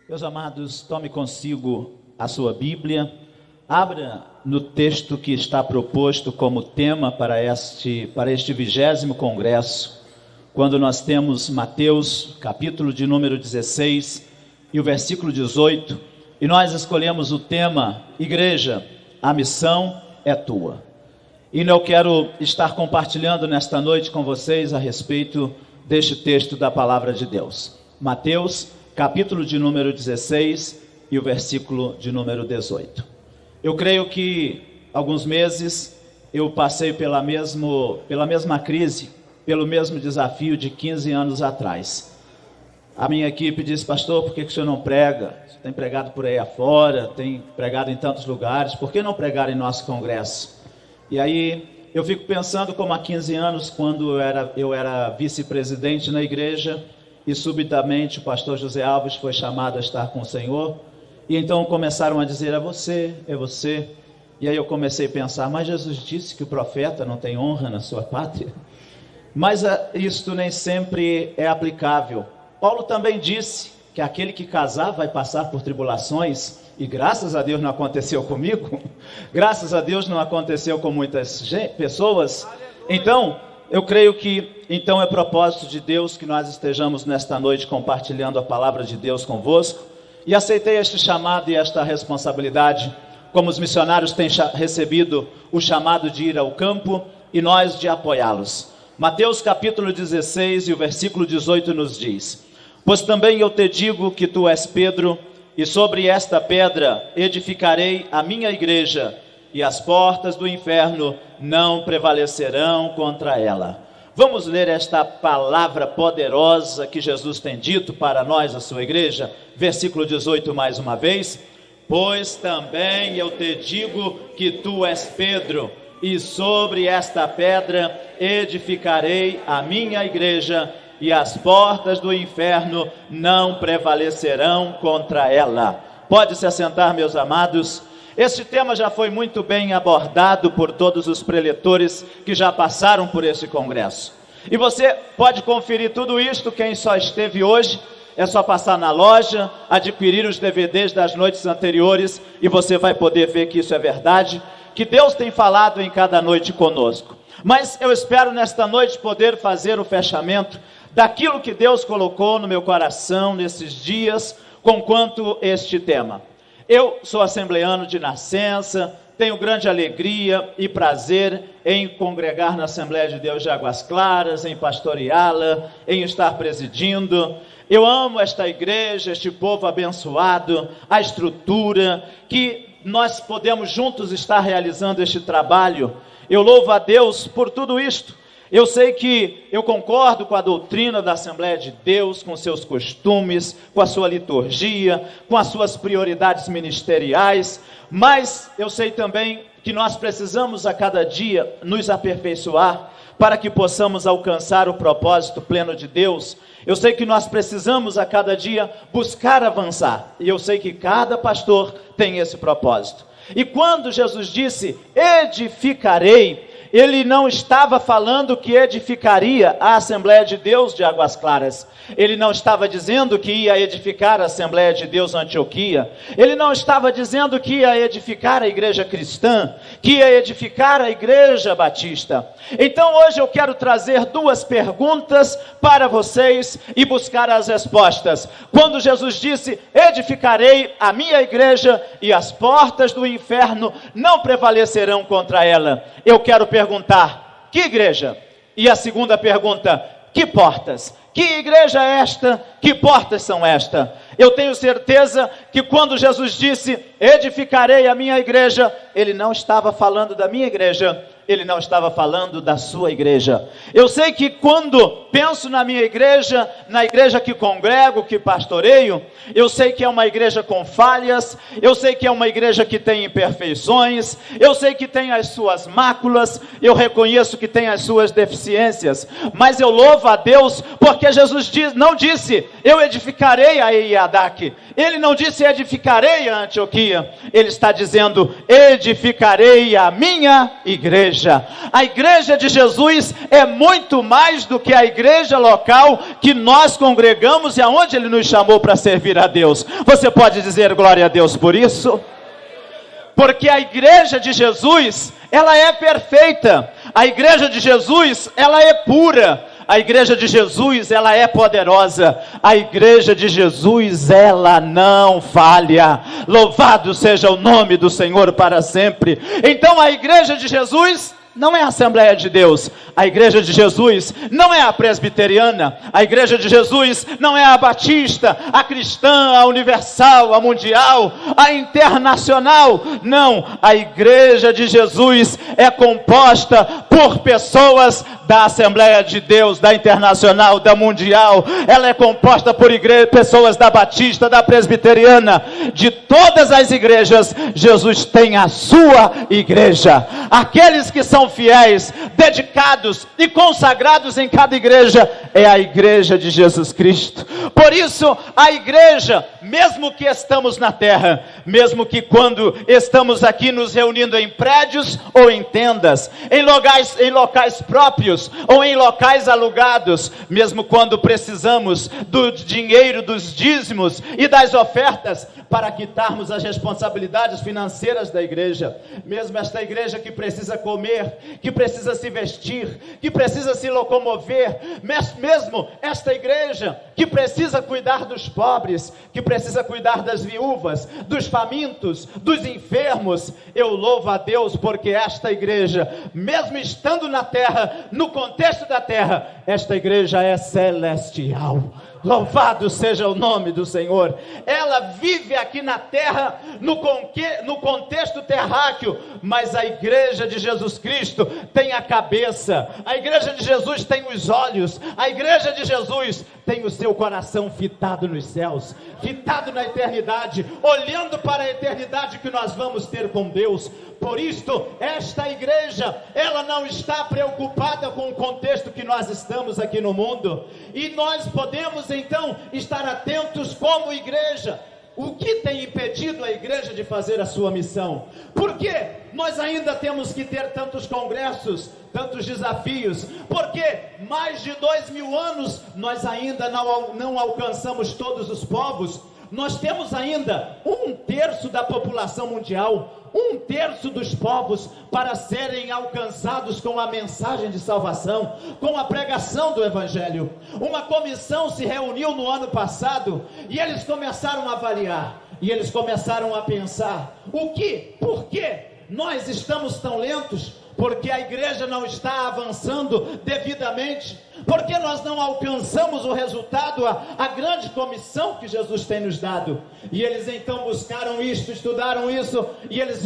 Meus amados, tome consigo a sua Bíblia, abra no texto que está proposto como tema para este 20º Congresso, quando nós temos Mateus, capítulo de número 16 e o versículo 18, e nós escolhemos o tema, Igreja, a missão é tua. E eu quero estar compartilhando nesta noite com vocês a respeito deste texto da Palavra de Deus. Mateus, capítulo de número 16 e o versículo de número 18. Eu creio que alguns meses eu passei pela mesma crise, pelo mesmo desafio de 15 anos atrás. A minha equipe disse: pastor, por que o senhor não prega? Você tem pregado por aí afora, tem pregado em tantos lugares, por que não pregar em nosso congresso? E aí eu fico pensando como há 15 anos, quando eu era vice-presidente na igreja, e subitamente o pastor José Alves foi chamado a estar com o Senhor, e então começaram a dizer: é você. E aí eu comecei a pensar: mas Jesus disse que o profeta não tem honra na sua pátria. Mas isto nem sempre é aplicável. Paulo também disse que aquele que casar vai passar por tribulações, e graças a Deus não aconteceu comigo, graças a Deus não aconteceu com muitas pessoas. Então, eu creio que é propósito de Deus que nós estejamos nesta noite compartilhando a palavra de Deus convosco, e aceitei este chamado e esta responsabilidade, como os missionários têm recebido o chamado de ir ao campo, e nós de apoiá-los. Mateus capítulo 16 e o versículo 18 nos diz: pois também eu te digo que tu és Pedro, e sobre esta pedra edificarei a minha igreja, e as portas do inferno não prevalecerão contra ela. Vamos ler esta palavra poderosa que Jesus tem dito para nós, a sua igreja, versículo 18 mais uma vez. Pois também eu te digo que tu és Pedro, e sobre esta pedra edificarei a minha igreja, e as portas do inferno não prevalecerão contra ela. Pode se assentar, meus amados. Este tema já foi muito bem abordado por todos os preletores que já passaram por esse congresso. E você pode conferir tudo isto, quem só esteve hoje, é só passar na loja, adquirir os DVDs das noites anteriores, e você vai poder ver que isso é verdade, que Deus tem falado em cada noite conosco. Mas eu espero nesta noite poder fazer o fechamento daquilo que Deus colocou no meu coração nesses dias, conquanto este tema. Eu sou assembleano de nascença, tenho grande alegria e prazer em congregar na Assembleia de Deus de Águas Claras, em pastoreá-la, em estar presidindo. Eu amo esta igreja, este povo abençoado, a estrutura, que nós podemos juntos estar realizando este trabalho. Eu louvo a Deus por tudo isto. Eu sei que eu concordo com a doutrina da Assembleia de Deus, com seus costumes, com a sua liturgia, com as suas prioridades ministeriais, mas eu sei também que nós precisamos a cada dia nos aperfeiçoar para que possamos alcançar o propósito pleno de Deus. Eu sei que nós precisamos a cada dia buscar avançar, e eu sei que cada pastor tem esse propósito. E quando Jesus disse, edificarei, ele não estava falando que edificaria a Assembleia de Deus de Águas Claras. Ele não estava dizendo que ia edificar a Assembleia de Deus Antioquia. Ele não estava dizendo que ia edificar a igreja cristã, que ia edificar a igreja batista. Então hoje eu quero trazer duas perguntas para vocês e buscar as respostas. Quando Jesus disse, edificarei a minha igreja e as portas do inferno não prevalecerão contra ela, eu quero perguntar, que igreja? E a segunda pergunta, que portas? Que igreja é esta? Que portas são esta? Eu tenho certeza que quando Jesus disse, edificarei a minha igreja, ele não estava falando da minha igreja, ele não estava falando da sua igreja. Eu sei que quando penso na minha igreja, na igreja que congrego, que pastoreio, eu sei que é uma igreja com falhas, eu sei que é uma igreja que tem imperfeições, eu sei que tem as suas máculas, eu reconheço que tem as suas deficiências, mas eu louvo a Deus, porque Jesus não disse, eu edificarei a Iadaque, ele não disse edificarei a Antioquia, ele está dizendo, edificarei a minha igreja. igreja. A igreja de Jesus é muito mais do que a igreja local que nós congregamos e aonde Ele nos chamou para servir a Deus. Você pode dizer glória a Deus por isso? Porque a igreja de Jesus, ela é perfeita. A igreja de Jesus, ela é pura. A igreja de Jesus, ela é poderosa. A igreja de Jesus, ela não falha. Louvado seja o nome do Senhor para sempre. Então a igreja de Jesus não é a Assembleia de Deus. A igreja de Jesus não é a presbiteriana. A igreja de Jesus não é a batista, a cristã, a universal, a mundial, a internacional. Não, a igreja de Jesus é composta por pessoas da Assembleia de Deus, da internacional, da mundial. Ela é composta por pessoas da batista, da presbiteriana. De todas as igrejas, Jesus tem a sua igreja. Aqueles que são fiéis, dedicados e consagrados em cada igreja, é a igreja de Jesus Cristo. Por isso, a igreja, mesmo que estamos na terra, mesmo que quando estamos aqui nos reunindo em prédios ou em tendas, em locais próprios ou em locais alugados, mesmo quando precisamos do dinheiro, dos dízimos e das ofertas para quitarmos as responsabilidades financeiras da igreja, mesmo esta igreja que precisa comer, que precisa se vestir, que precisa se locomover, mesmo esta igreja que precisa cuidar dos pobres, que precisa cuidar das viúvas, dos famintos, dos enfermos, eu louvo a Deus porque esta igreja, mesmo estando na terra, no contexto da terra, esta igreja é celestial. Louvado seja o nome do Senhor. Ela vive aqui na terra, no contexto terráqueo, mas a igreja de Jesus Cristo tem a cabeça, a igreja de Jesus tem os olhos, a igreja de Jesus tem o seu coração fitado nos céus, fitado na eternidade, olhando para a eternidade que nós vamos ter com Deus. Por isto, esta igreja, ela não está preocupada com o contexto que nós estamos aqui no mundo, e nós podemos então estar atentos como igreja. O que tem impedido a igreja de fazer a sua missão? Por que nós ainda temos que ter tantos congressos, tantos desafios? Porque mais de 2000 anos nós ainda não alcançamos todos os povos. Nós temos ainda 1/3 da população mundial, 1/3 dos povos para serem alcançados com a mensagem de salvação, com a pregação do Evangelho. Uma comissão se reuniu no ano passado e eles começaram a avaliar, e eles começaram a pensar: por que nós estamos tão lentos? Porque a igreja não está avançando devidamente? Porque nós não alcançamos o resultado, a grande comissão que Jesus tem nos dado? E eles então buscaram isto, estudaram isso, e eles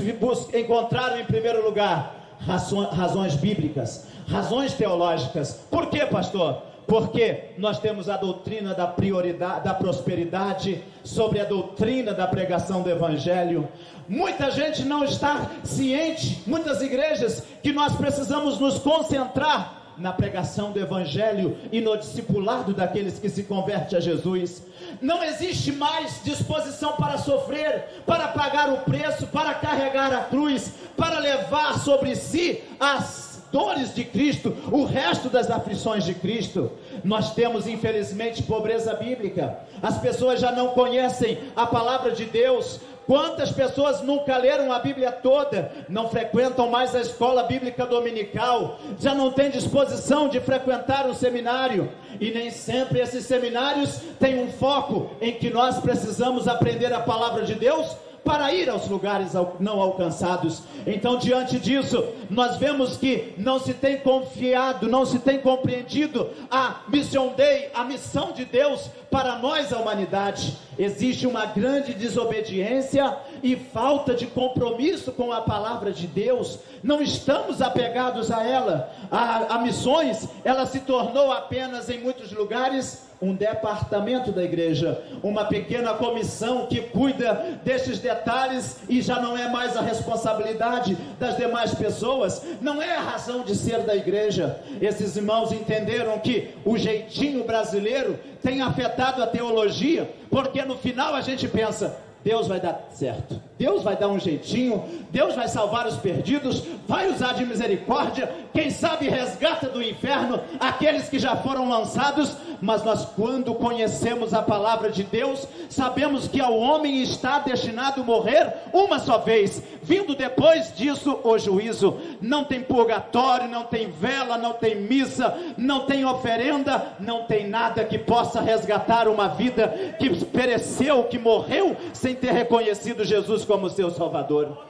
encontraram em primeiro lugar razões bíblicas, razões teológicas. Por quê, pastor? Porque nós temos a doutrina da prioridade, da prosperidade, sobre a doutrina da pregação do Evangelho. Muita gente não está ciente, muitas igrejas, que nós precisamos nos concentrar na pregação do Evangelho e no discipulado daqueles que se convertem a Jesus. Não existe mais disposição para sofrer, para pagar o preço, para carregar a cruz, para levar sobre si as dores de Cristo, o resto das aflições de Cristo. Nós temos, infelizmente, pobreza bíblica. As pessoas já não conhecem a palavra de Deus. Quantas pessoas nunca leram a Bíblia toda, não frequentam mais a escola bíblica dominical, já não têm disposição de frequentar um seminário, e nem sempre esses seminários têm um foco em que nós precisamos aprender a palavra de Deus para ir aos lugares não alcançados. Então, diante disso, nós vemos que não se tem confiado, não se tem compreendido a Mission Day, a missão de Deus para nós, a humanidade. Existe uma grande desobediência e falta de compromisso com a palavra de Deus. Não estamos apegados a ela. A missões, ela se tornou apenas, em muitos lugares, um departamento da igreja, uma pequena comissão que cuida desses detalhes, e já não é mais a responsabilidade das demais pessoas. Não é a razão de ser da igreja. Esses irmãos entenderam que o jeitinho brasileiro tem afetado a teologia, porque no final a gente pensa: Deus vai dar certo, Deus vai dar um jeitinho, Deus vai salvar os perdidos, vai usar de misericórdia, quem sabe resgata do inferno aqueles que já foram lançados. Mas nós, quando conhecemos a palavra de Deus, sabemos que ao homem está destinado a morrer uma só vez, vindo depois disso o juízo. Não tem purgatório, não tem vela, não tem missa, não tem oferenda, não tem nada que possa resgatar uma vida que pereceu, que morreu sem ter reconhecido Jesus como seu Salvador.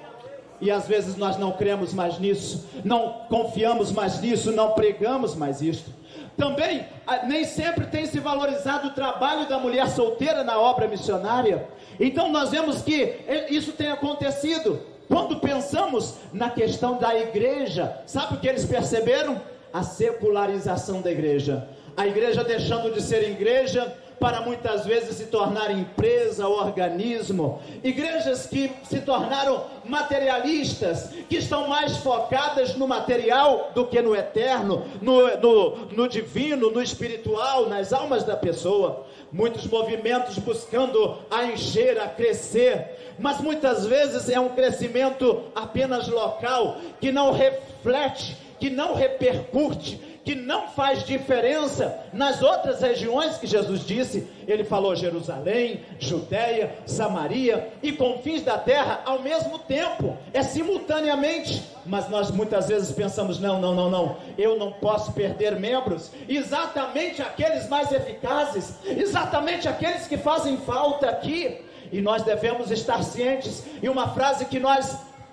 E às vezes nós não cremos mais nisso, não confiamos mais nisso, não pregamos mais isto. Também, nem sempre tem se valorizado o trabalho da mulher solteira na obra missionária. Então nós vemos que isso tem acontecido. Quando pensamos na questão da igreja, sabe o que eles perceberam? A secularização da igreja. A igreja deixando de ser igreja para muitas vezes se tornar empresa, organismo. Igrejas que se tornaram materialistas, que estão mais focadas no material do que no eterno, no divino, no espiritual, nas almas da pessoa. Muitos movimentos buscando a encher, a crescer, mas muitas vezes é um crescimento apenas local, que não reflete, que não repercute, que não faz diferença nas outras regiões que Jesus disse. Ele falou Jerusalém, Judeia, Samaria e confins da terra ao mesmo tempo, simultaneamente. Mas nós muitas vezes pensamos, não, eu não posso perder membros, exatamente aqueles mais eficazes, exatamente aqueles que fazem falta aqui. E nós devemos estar cientes, e uma frase que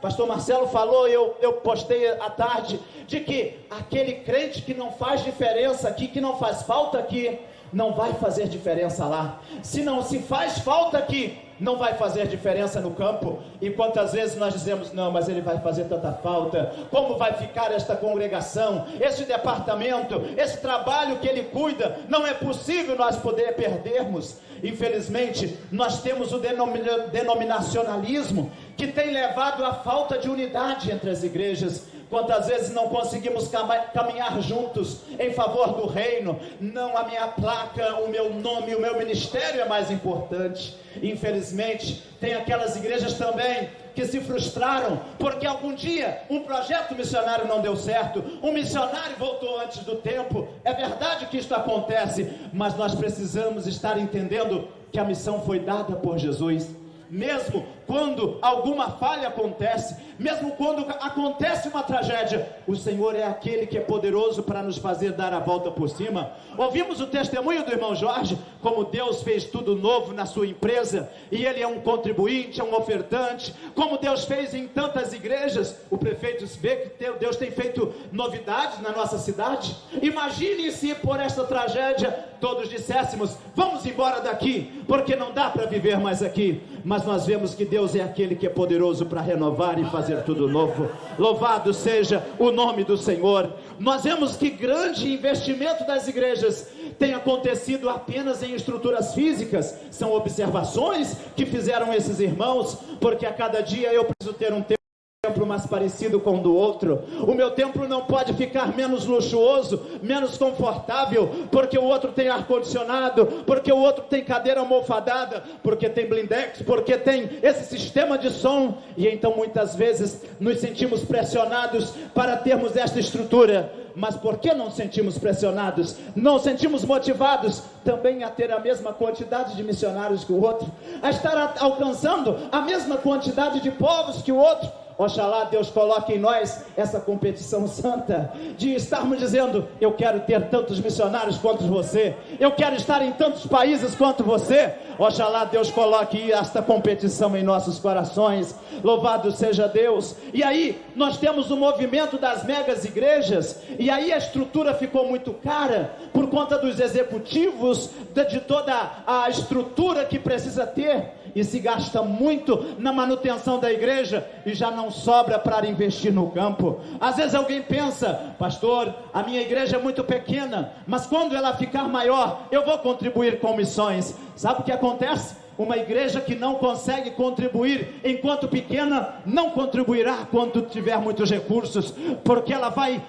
Pastor Marcelo falou, eu postei à tarde, de que aquele crente que não faz diferença aqui, que não faz falta aqui, não vai fazer diferença lá. Se faz falta aqui, não vai fazer diferença no campo. E quantas vezes nós dizemos, não, mas ele vai fazer tanta falta, como vai ficar esta congregação, esse departamento, esse trabalho que ele cuida, não é possível nós poder perdermos. Infelizmente, nós temos o denominacionalismo, que tem levado à falta de unidade entre as igrejas. Quantas vezes não conseguimos caminhar juntos em favor do reino? Não, a minha placa, o meu nome, o meu ministério é mais importante. Infelizmente, tem aquelas igrejas também que se frustraram, porque algum dia um projeto missionário não deu certo, um missionário voltou antes do tempo. É verdade que isso acontece, mas nós precisamos estar entendendo que a missão foi dada por Jesus. Mesmo quando alguma falha acontece, mesmo quando acontece uma tragédia, o Senhor é aquele que é poderoso para nos fazer dar a volta por cima. Ouvimos o testemunho do irmão Jorge, como Deus fez tudo novo na sua empresa, e ele é um contribuinte, é um ofertante, como Deus fez em tantas igrejas. O prefeito vê que Deus tem feito novidades na nossa cidade. Imagine se por esta tragédia todos disséssemos, vamos embora daqui, porque não dá para viver mais aqui. Mas nós vemos que Deus é aquele que é poderoso para renovar e fazer tudo novo. Louvado seja o nome do Senhor. Nós vemos que grande investimento das igrejas tem acontecido apenas em estruturas físicas. São observações que fizeram esses irmãos, porque a cada dia eu preciso ter um templo mais parecido com o do outro. O meu templo não pode ficar menos luxuoso, menos confortável, porque o outro tem ar-condicionado, porque o outro tem cadeira almofadada, porque tem blindex, porque tem esse sistema de som. E então muitas vezes nos sentimos pressionados para termos esta estrutura. Mas por que não sentimos pressionados? Não sentimos motivados também a ter a mesma quantidade de missionários que o outro, a estar alcançando a mesma quantidade de povos que o outro? Oxalá Deus coloque em nós essa competição santa, de estarmos dizendo, eu quero ter tantos missionários quanto você, eu quero estar em tantos países quanto você. Oxalá Deus coloque esta competição em nossos corações. Louvado seja Deus. E aí nós temos o movimento das megas igrejas, e aí a estrutura ficou muito cara, por conta dos executivos, de toda a estrutura que precisa ter, e se gasta muito na manutenção da igreja, e já não sobra para investir no campo. Às vezes alguém pensa, pastor, a minha igreja é muito pequena, mas quando ela ficar maior, eu vou contribuir com missões. Sabe o que acontece? Uma igreja que não consegue contribuir enquanto pequena, não contribuirá quando tiver muitos recursos, porque ela vai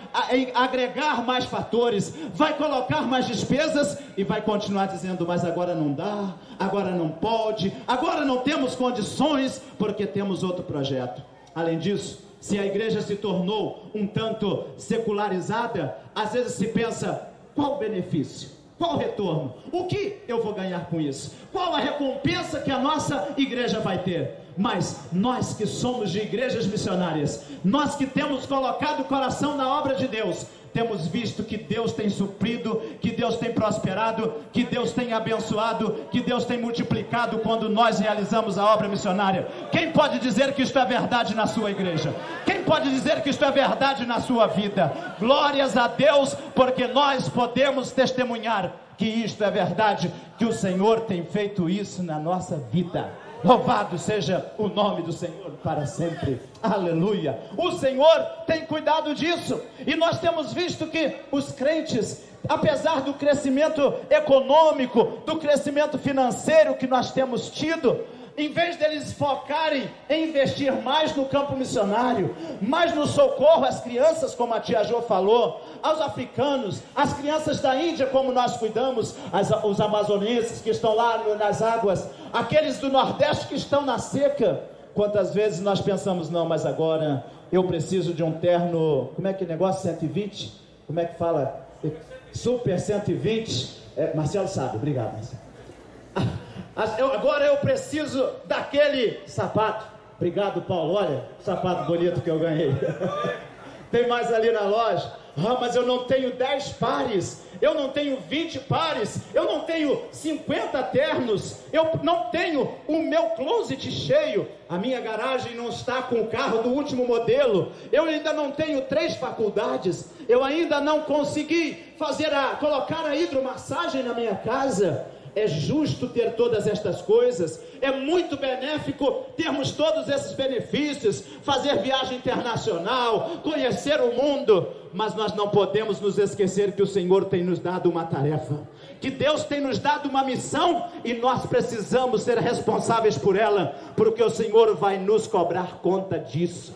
agregar mais fatores, vai colocar mais despesas e vai continuar dizendo: mas agora não dá, agora não pode, agora não temos condições, porque temos outro projeto. Além disso, se a igreja se tornou um tanto secularizada, às vezes se pensa: qual o benefício? Qual o retorno? O que eu vou ganhar com isso? Qual a recompensa que a nossa igreja vai ter? Mas nós que somos de igrejas missionárias, nós que temos colocado o coração na obra de Deus, temos visto que Deus tem suprido, que Deus tem prosperado, que Deus tem abençoado, que Deus tem multiplicado quando nós realizamos a obra missionária. Quem pode dizer que isto é verdade na sua igreja? Quem pode dizer que isto é verdade na sua vida? Glórias a Deus, porque nós podemos testemunhar que isto é verdade, que o Senhor tem feito isso na nossa vida. Louvado seja o nome do Senhor para sempre, aleluia. O Senhor tem cuidado disso, e nós temos visto que os crentes, apesar do crescimento econômico, do crescimento financeiro que nós temos tido, em vez deles focarem em investir mais no campo missionário, mais no socorro às crianças, como a tia Jo falou, aos africanos, às crianças da Índia, como nós cuidamos, os amazonenses que estão lá nas águas, aqueles do Nordeste que estão na seca. Quantas vezes nós pensamos: não, mas agora eu preciso de um terno, como é que é o negócio, 120? Como é que fala? Super 120, Marcelo sabe, obrigado Marcelo. Agora eu preciso daquele sapato. Obrigado, Paulo, olha o sapato bonito que eu ganhei. Tem mais ali na loja. Mas eu não tenho 10 pares, eu não tenho 20 pares, eu não tenho 50 ternos, eu não tenho o meu closet cheio, a minha garagem não está com o carro do último modelo, eu ainda não tenho 3 faculdades, eu ainda não consegui colocar a hidromassagem na minha casa. É justo ter todas estas coisas, é muito benéfico termos todos esses benefícios, fazer viagem internacional, conhecer o mundo, mas nós não podemos nos esquecer que o Senhor tem nos dado uma tarefa, que Deus tem nos dado uma missão, e nós precisamos ser responsáveis por ela, porque o Senhor vai nos cobrar conta disso.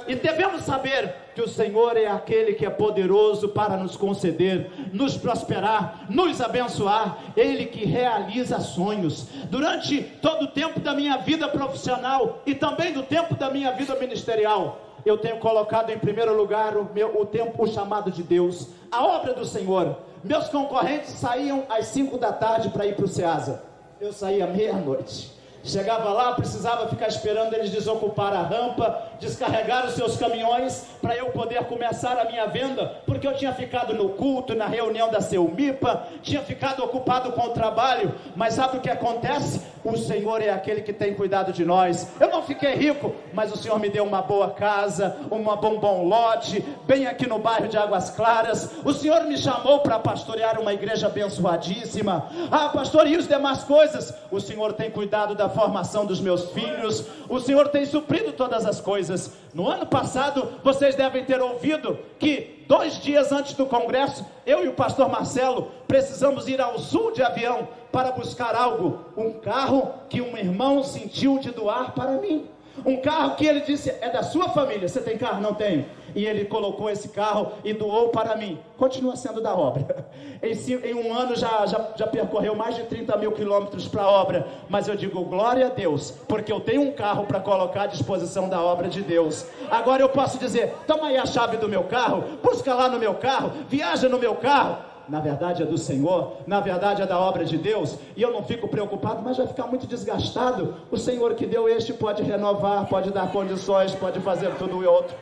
E devemos saber que o Senhor é aquele que é poderoso para nos conceder, nos prosperar, nos abençoar. Ele que realiza sonhos. Durante todo o tempo da minha vida profissional e também do tempo da minha vida ministerial, eu tenho colocado em primeiro lugar o chamado de Deus, a obra do Senhor. Meus concorrentes saíam às 5 da tarde para ir para o Ceasa. Eu saía à meia-noite. Chegava lá, precisava ficar esperando eles desocupar a rampa, descarregar os seus caminhões, para eu poder começar a minha venda, porque eu tinha ficado no culto, na reunião da Seumipa, tinha ficado ocupado com o trabalho. Mas sabe o que acontece? O Senhor é aquele que tem cuidado de nós. Eu não fiquei rico, mas o Senhor me deu uma boa casa, um bom lote, bem aqui no bairro de Águas Claras. O Senhor me chamou para pastorear uma igreja abençoadíssima. Pastor, e as demais coisas? O Senhor tem cuidado da formação dos meus filhos, o Senhor tem suprido todas as coisas. No ano passado, vocês devem ter ouvido que 2 dias antes do congresso, eu e o pastor Marcelo precisamos ir ao sul de avião para buscar algo, um carro que um irmão sentiu de doar para mim, um carro que ele disse: é da sua família. Você tem carro? Não tenho. E ele colocou esse carro e doou para mim. Continua sendo da obra. Em um ano já percorreu mais de 30 mil quilômetros para a obra. Mas eu digo glória a Deus, porque eu tenho um carro para colocar à disposição da obra de Deus. Agora eu posso dizer: toma aí a chave do meu carro, busca lá no meu carro, viaja no meu carro. Na verdade é do Senhor, na verdade é da obra de Deus, e eu não fico preocupado, mas vai ficar muito desgastado. O Senhor que deu este pode renovar, pode dar condições, pode fazer tudo e outro,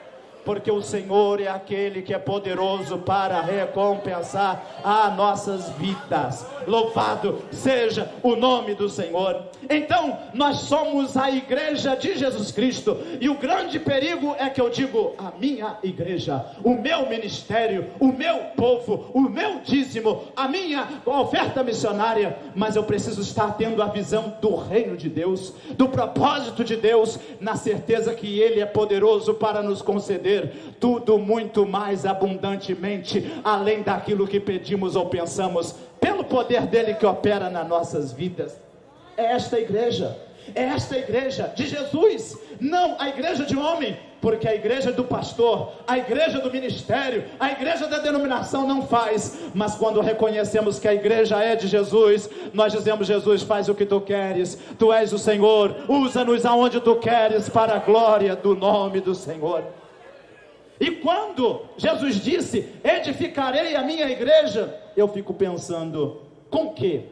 porque o Senhor é aquele que é poderoso para recompensar as nossas vidas. Louvado seja o nome do Senhor. Então nós somos a igreja de Jesus Cristo, e o grande perigo é que eu digo: a minha igreja, o meu ministério, o meu povo, o meu dízimo, a minha oferta missionária. Mas eu preciso estar tendo a visão do reino de Deus, do propósito de Deus, na certeza que Ele é poderoso para nos conceder tudo muito mais abundantemente, além daquilo que pedimos ou pensamos, pelo poder dele que opera nas nossas vidas. é esta igreja. É esta igreja de Jesus, não a igreja de homem, porque a igreja do pastor, a igreja do ministério, a igreja da denominação não faz. Mas quando reconhecemos que a igreja é de Jesus, nós dizemos: Jesus, faz o que tu queres, tu és o Senhor, usa-nos aonde tu queres, para a glória do nome do Senhor. E quando Jesus disse: edificarei a minha igreja, eu fico pensando, com que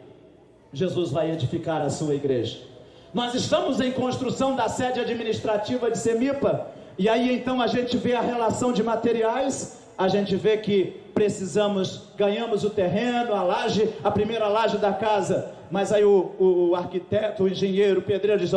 Jesus vai edificar a sua igreja? Nós estamos em construção da sede administrativa de Semipa, e aí então a gente vê a relação de materiais, a gente vê que ganhamos o terreno, a laje, a primeira laje da casa, mas aí o arquiteto, o engenheiro, o pedreiro diz: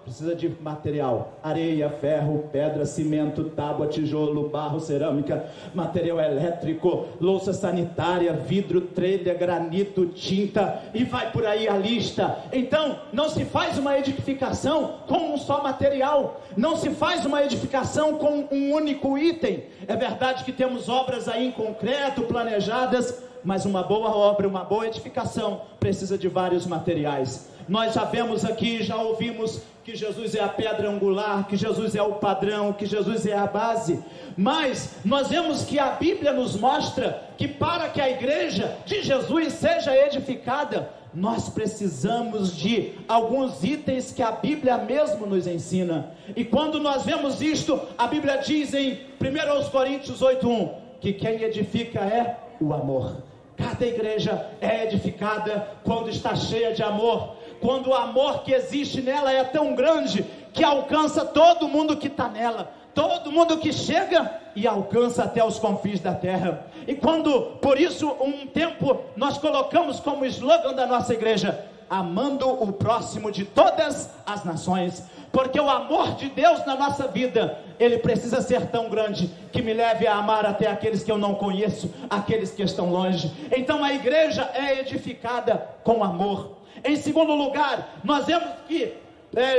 precisa de material, areia, ferro, pedra, cimento, tábua, tijolo, barro, cerâmica, material elétrico, louça sanitária, vidro, telha, granito, tinta, e vai por aí a lista. Então, não se faz uma edificação com um só material, não se faz uma edificação com um único item. É verdade que temos obras aí em concreto, planejadas, mas uma boa obra, uma boa edificação precisa de vários materiais. Nós já vemos aqui, já ouvimos que Jesus é a pedra angular, que Jesus é o padrão, que Jesus é a base, mas nós vemos que a Bíblia nos mostra que para que a igreja de Jesus seja edificada, nós precisamos de alguns itens que a Bíblia mesmo nos ensina. E quando nós vemos isto, a Bíblia diz em 1 Coríntios 8:1, que quem edifica é o amor. Cada igreja é edificada quando está cheia de amor, quando o amor que existe nela é tão grande que alcança todo mundo que está nela, todo mundo que chega e alcança até os confins da terra. E quando, por isso, um tempo nós colocamos como slogan da nossa igreja: amando o próximo de todas as nações, porque o amor de Deus na nossa vida, ele precisa ser tão grande, que me leve a amar até aqueles que eu não conheço, aqueles que estão longe. Então a igreja é edificada com amor. Em segundo lugar, nós vemos que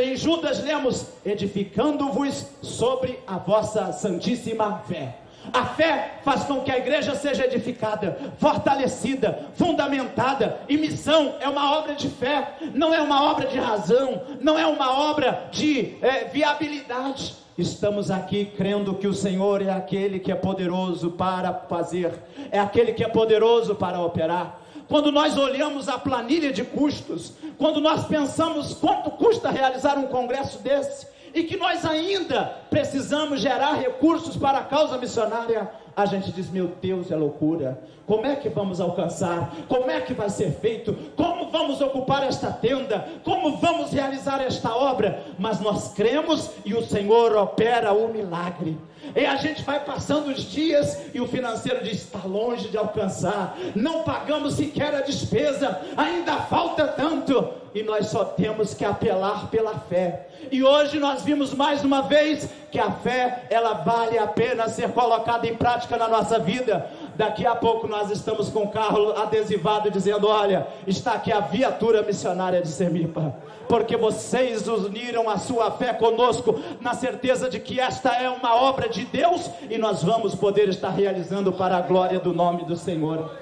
em Judas lemos: edificando-vos sobre a vossa santíssima fé. A fé faz com que a igreja seja edificada, fortalecida, fundamentada. E missão é uma obra de fé, não é uma obra de razão, não é uma obra de viabilidade. Estamos aqui crendo que o Senhor é aquele que é poderoso para fazer, é aquele que é poderoso para operar. Quando nós olhamos a planilha de custos, quando nós pensamos quanto custa realizar um congresso desse, e que nós ainda precisamos gerar recursos para a causa missionária, a gente diz: meu Deus, é loucura. Como é que vamos alcançar? Como é que vai ser feito? Como vamos ocupar esta tenda? Como vamos realizar esta obra? Mas nós cremos e o Senhor opera o milagre. E a gente vai passando os dias e o financeiro diz: está longe de alcançar, não pagamos sequer a despesa, ainda falta tanto. E nós só temos que apelar pela fé. E hoje nós vimos mais uma vez que a fé, ela vale a pena ser colocada em prática na nossa vida. Daqui a pouco nós estamos com o carro adesivado dizendo: olha, está aqui a viatura missionária de Semipa, porque vocês uniram a sua fé conosco, na certeza de que esta é uma obra de Deus, e nós vamos poder estar realizando para a glória do nome do Senhor.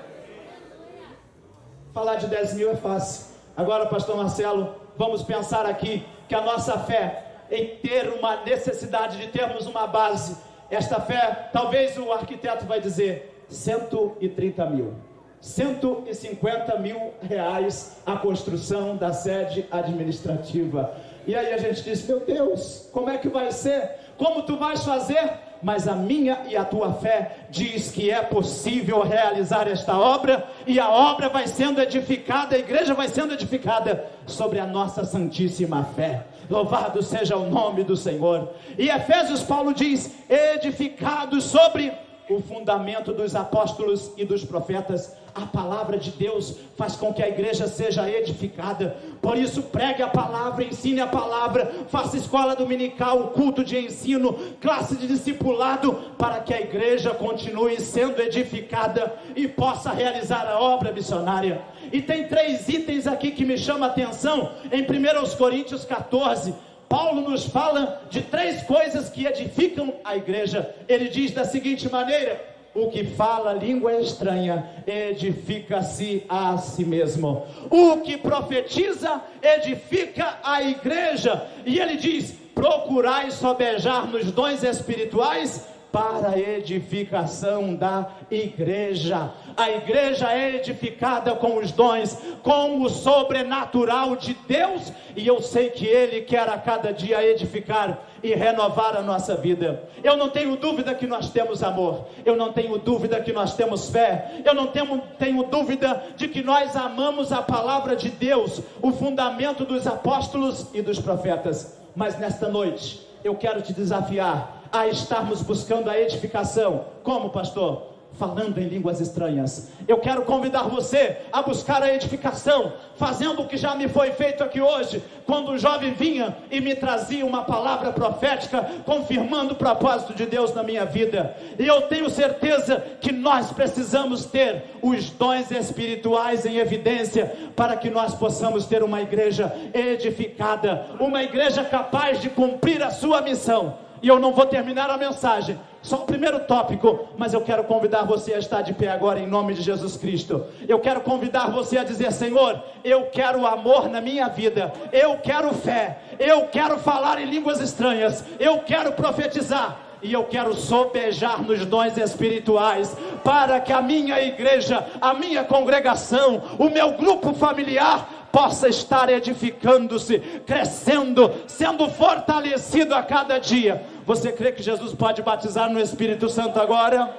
Falar de 10 mil é fácil. Agora, pastor Marcelo, vamos pensar aqui que a nossa fé, em ter uma necessidade de termos uma base, esta fé, talvez o arquiteto vai dizer 130 mil, 150 mil reais a construção da sede administrativa. E aí a gente diz: meu Deus, como é que vai ser? Como tu vais fazer? Mas a minha e a tua fé diz que é possível realizar esta obra, e a obra vai sendo edificada, a igreja vai sendo edificada sobre a nossa santíssima fé. Louvado seja o nome do Senhor. E Efésios, Paulo diz: edificados sobre o fundamento dos apóstolos e dos profetas. A palavra de Deus faz com que a igreja seja edificada. Por isso, pregue a palavra, ensine a palavra, faça escola dominical, culto de ensino, classe de discipulado, para que a igreja continue sendo edificada e possa realizar a obra missionária. E tem 3 itens aqui que me chamam a atenção. Em 1 Coríntios 14, Paulo nos fala de 3 coisas que edificam a igreja. Ele diz da seguinte maneira: O que fala língua estranha edifica-se a si mesmo. O que profetiza edifica a igreja. E ele diz: procurai sobejar nos dons espirituais para a edificação da igreja. A igreja é edificada com os dons, com o sobrenatural de Deus, e eu sei que Ele quer a cada dia edificar e renovar a nossa vida. Eu não tenho dúvida que nós temos amor, eu não tenho dúvida que nós temos fé, eu não tenho dúvida de que nós amamos a palavra de Deus, o fundamento dos apóstolos e dos profetas. Mas nesta noite, eu quero te desafiar a estarmos buscando a edificação. Como, pastor? Falando em línguas estranhas. Eu quero convidar você a buscar a edificação, fazendo o que já me foi feito aqui hoje, quando o jovem vinha e me trazia uma palavra profética, confirmando o propósito de Deus na minha vida. E eu tenho certeza que nós precisamos ter os dons espirituais em evidência, para que nós possamos ter uma igreja edificada, uma igreja capaz de cumprir a sua missão. E eu não vou terminar a mensagem, só o primeiro tópico, mas eu quero convidar você a estar de pé agora em nome de Jesus Cristo. Eu quero convidar você a dizer: Senhor, eu quero amor na minha vida, eu quero fé, eu quero falar em línguas estranhas, eu quero profetizar, e eu quero sobejar nos dons espirituais, para que a minha igreja, a minha congregação, o meu grupo familiar possa estar edificando-se, crescendo, sendo fortalecido a cada dia. Você crê que Jesus pode batizar no Espírito Santo agora?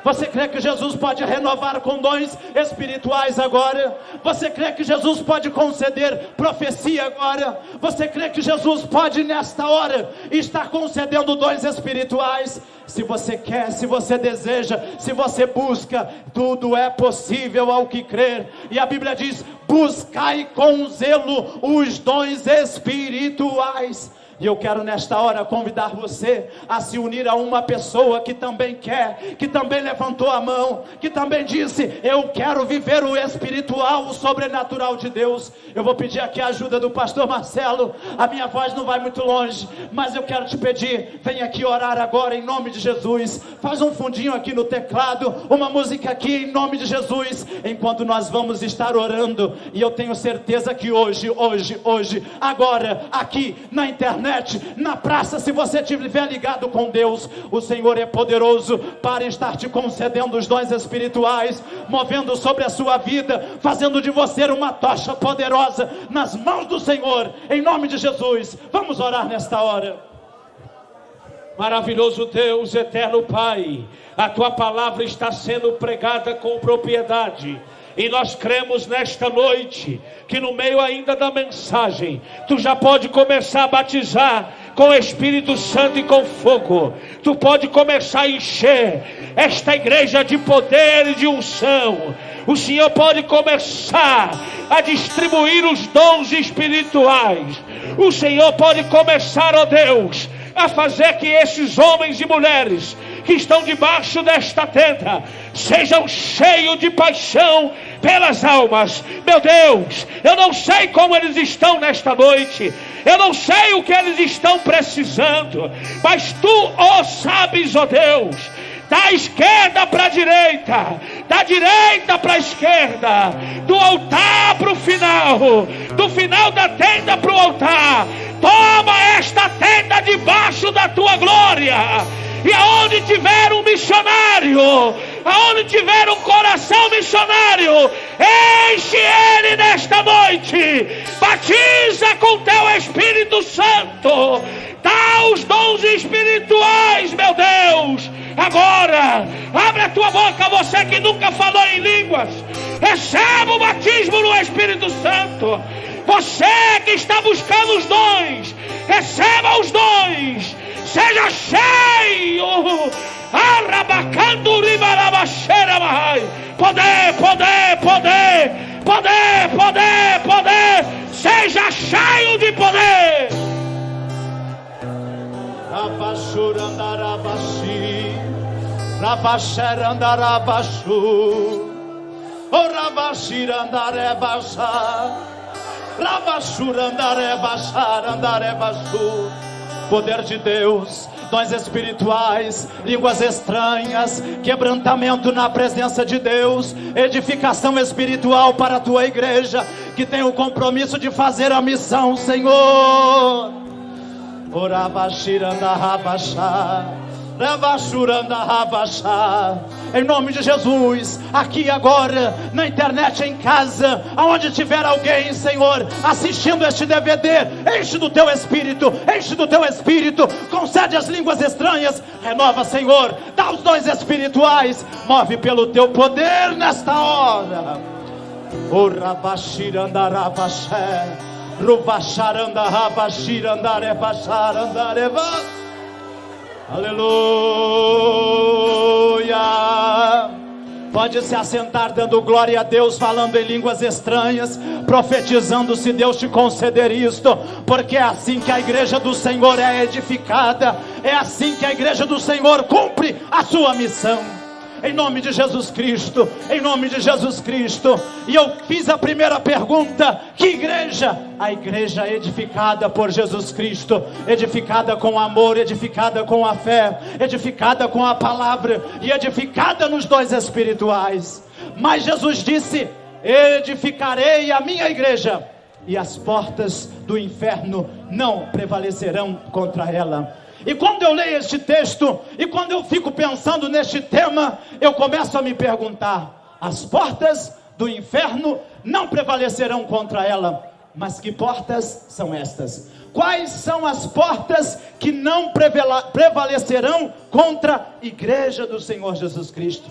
Você crê que Jesus pode renovar com dons espirituais agora? Você crê que Jesus pode conceder profecia agora? Você crê que Jesus pode nesta hora estar concedendo dons espirituais? Se você quer, se você deseja, se você busca, tudo é possível ao que crer. E a Bíblia diz: buscai com zelo os dons espirituais. E eu quero nesta hora convidar você a se unir a uma pessoa que também quer, que também levantou a mão, que também disse: eu quero viver o espiritual, o sobrenatural de Deus. Eu vou pedir aqui a ajuda do pastor Marcelo. A minha voz não vai muito longe, mas eu quero te pedir: vem aqui orar agora em nome de Jesus. Faz um fundinho aqui no teclado, uma música aqui em nome de Jesus, enquanto nós vamos estar orando. E eu tenho certeza que hoje, agora, aqui na internet, na praça, se você estiver ligado com Deus, o Senhor é poderoso para estar te concedendo os dons espirituais, movendo sobre a sua vida, fazendo de você uma tocha poderosa nas mãos do Senhor, em nome de Jesus. Vamos orar nesta hora. Maravilhoso Deus, eterno Pai, a tua palavra está sendo pregada com propriedade. E nós cremos nesta noite que no meio ainda da mensagem, tu já pode começar a batizar com o Espírito Santo e com fogo. Tu pode começar a encher esta igreja de poder e de unção. O Senhor pode começar a distribuir os dons espirituais. O Senhor pode começar, ó Deus, a fazer que esses homens e mulheres que estão debaixo desta tenda sejam cheios de paixão pelas almas. Meu Deus, eu não sei como eles estão nesta noite, eu não sei o que eles estão precisando, mas tu, ó, sabes, ó Deus. Da esquerda para a direita, da direita para a esquerda, do altar para o final, do final da tenda para o altar. Toma esta tenda debaixo da tua glória. E aonde tiver um missionário, aonde tiver um coração missionário, enche ele nesta noite, batiza com teu Espírito Santo, dá os dons espirituais, meu Deus. Agora, abre a tua boca, você que nunca falou em línguas, receba o batismo no Espírito Santo. Você que está buscando os dons, receba os dons. Seja cheio. Arrabacando ribarabaxera bahai. Poder, poder, poder. Poder, poder, poder. Seja cheio de poder. Rabashurandarabashi. Rabasherandarabaшу. O Rabashirandarebasha. Rabashurandarebasharandarebaшу. Poder de Deus, dons espirituais, línguas estranhas, quebrantamento na presença de Deus, edificação espiritual para a tua igreja, que tem o compromisso de fazer a missão, Senhor. Em nome de Jesus, aqui e agora, na internet, em casa, aonde tiver alguém, Senhor, assistindo este DVD, enche do teu espírito, concede as línguas estranhas, renova, Senhor, dá os dons espirituais, move pelo teu poder nesta hora. Aleluia. Pode se assentar dando glória a Deus, falando em línguas estranhas, profetizando, se Deus te conceder isto, porque é assim que a igreja do Senhor é edificada, é assim que a igreja do Senhor cumpre a sua missão. Em nome de Jesus Cristo, em nome de Jesus Cristo. E eu fiz a primeira pergunta: que igreja? A igreja edificada por Jesus Cristo, edificada com amor, edificada com a fé, edificada com a palavra e edificada nos dons espirituais. Mas Jesus disse: edificarei a minha igreja, e as portas do inferno não prevalecerão contra ela. E quando eu leio este texto, e quando eu fico pensando neste tema, eu começo a me perguntar: as portas do inferno não prevalecerão contra ela. Mas que portas são estas? Quais são as portas que não prevalecerão contra a igreja do Senhor Jesus Cristo?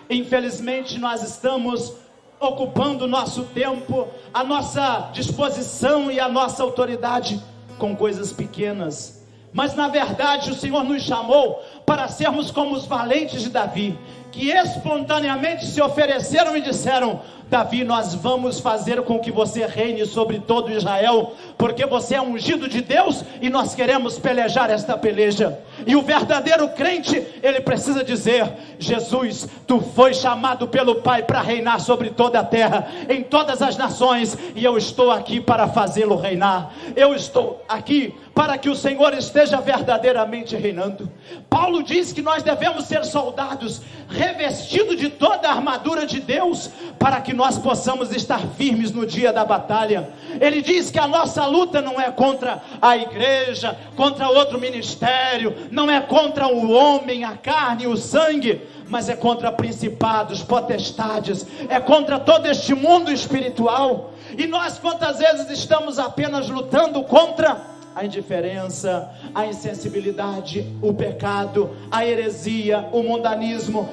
Infelizmente nós estamos ocupando o nosso tempo, a nossa disposição e a nossa autoridade com coisas pequenas. Mas na verdade o Senhor nos chamou para sermos como os valentes de Davi, que espontaneamente se ofereceram e disseram: Davi, nós vamos fazer com que você reine sobre todo Israel, porque você é ungido de Deus e nós queremos pelejar esta peleja. E o verdadeiro crente, ele precisa dizer: Jesus, tu foi chamado pelo Pai para reinar sobre toda a terra, em todas as nações, e eu estou aqui para fazê-lo reinar. Eu estou aqui para que o Senhor esteja verdadeiramente reinando. Paulo diz que nós devemos ser soldados revestidos de toda a armadura de Deus, para que nós possamos estar firmes no dia da batalha. Ele diz que a nossa luta não é contra a igreja, contra outro ministério, não é contra o homem, a carne, o sangue, mas é contra principados, potestades, é contra todo este mundo espiritual. E nós quantas vezes estamos apenas lutando contra a indiferença, a insensibilidade, o pecado, a heresia, o mundanismo